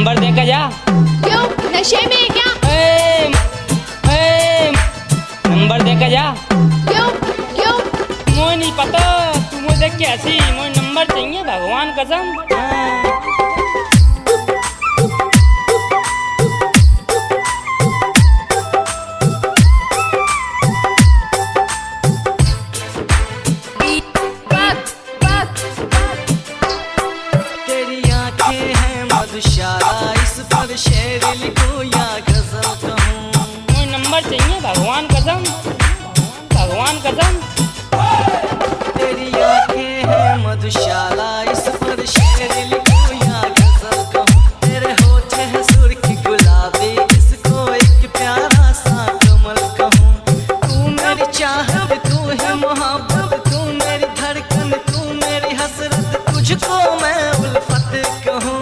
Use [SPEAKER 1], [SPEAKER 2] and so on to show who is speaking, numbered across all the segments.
[SPEAKER 1] Number देकर जा।
[SPEAKER 2] क्यों, नशे में है क्या?
[SPEAKER 1] नंबर देकर जा।
[SPEAKER 2] क्यों क्यों?
[SPEAKER 1] मुझे नहीं पता, तू मुझे देख के हंसी, मुझे नंबर चाहिए भगवान कसम।
[SPEAKER 3] तेरी आंखें हैं मधुशाला, इस पर शेर लिखो या गजल कहूँ।
[SPEAKER 1] मुझे नंबर चाहिए भगवान कसम, भगवान कसम।
[SPEAKER 3] तेरी आंखें हैं मधुशाला, इस पर शेर लिखो या गजल कहूँ। तेरे होठ हैं सुर्ख गुलाबी, इसको एक प्यारा सा कमल कहूँ। तू मेरी चाहत, तू है मोहब्बत, तू मेरी धड़कन, तू मेरी हसरत, तुझको मैं उल्फत कहूँ।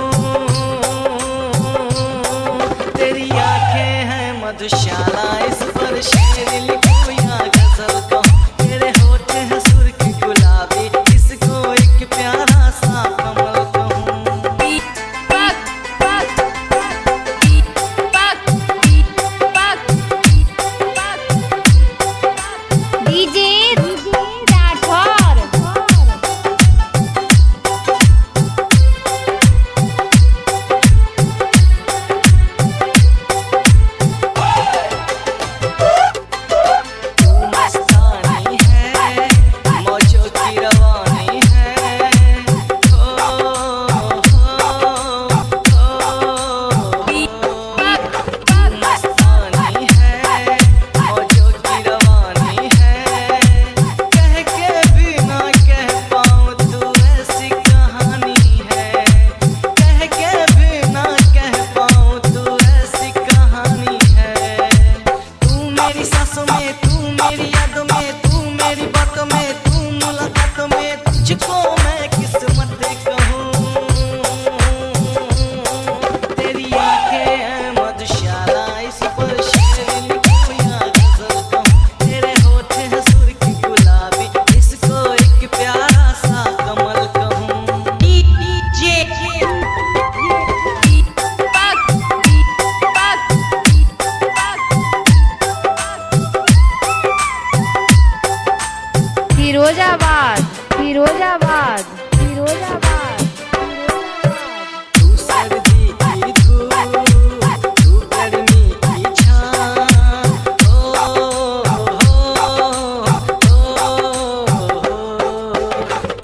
[SPEAKER 3] तेरी आंखें हैं मधुशाला, इस पर शेर लिखो या गजल कहूँ। तेरे होठ हैं सुर्ख गुलाबी, इसको एक प्यारा सा कमल कहूँ।
[SPEAKER 2] डीजे राठौर।
[SPEAKER 3] तू मस्तानी है, मौजों की रवानी है। हो तू मस्तानी है, मौजों की रवानी है। कह के भी ना कह पाऊँ, तू ऐसी कहानी है। कह के भी ना कह पाऊँ, तू ऐसी कहानी है। तू मेरी सांसों में, तू मेरी यादों में, तू मेरी बातों में, तू मुलाकातों में, तुझको मैं किस्मत कहूँ। तेरी आंखें हैं मधुशाला, इस पर शेर लिखूं या गजल कहूँ। तेरे होठ हैं सुर्ख गुलाबी, इसको एक प्यारा सा कमल कहूँ।
[SPEAKER 2] फिरोजाबाद फिरोजाबाद फिरोजाबाद।
[SPEAKER 3] तू सर्दी की धूप, तू गर्मी की छाँ।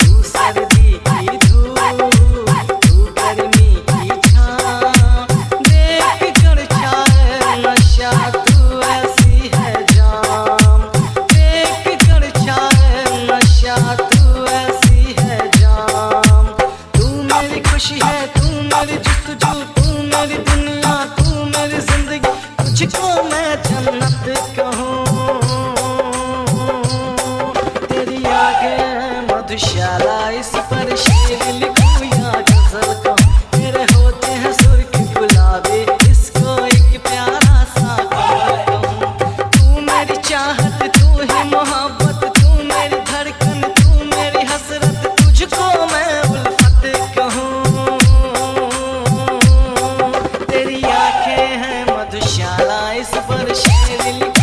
[SPEAKER 3] तू सर्दी की धूप, तू गर्मी की छाँ। देख कर छाए नशा, तू ऐसी है जाम। देख कर छाए नशा, तू ऐसी है जाम। तू मेरी खुशी है, तू मेरी जुस्तजू, तू मेरी दुनिया, तू मेरी जिंदगी, तुझको मैं जन्नत कहूँ। तेरी आगे मधुशाला, इस पर शेर लिखूं या गजल कहूँ। तेरे होते हैं सुर्ख गुलाबी, इसको एक प्यारा सा कमल कहूँ। तू मेरी चाहत, तू है मोहब्बत, तू मेरी धड़कन, तू मेरी हसरत, तुझको मैं उल्फत कहूँ। तेरी आंखें हैं मधुशाला, इस पर शेर लिखूं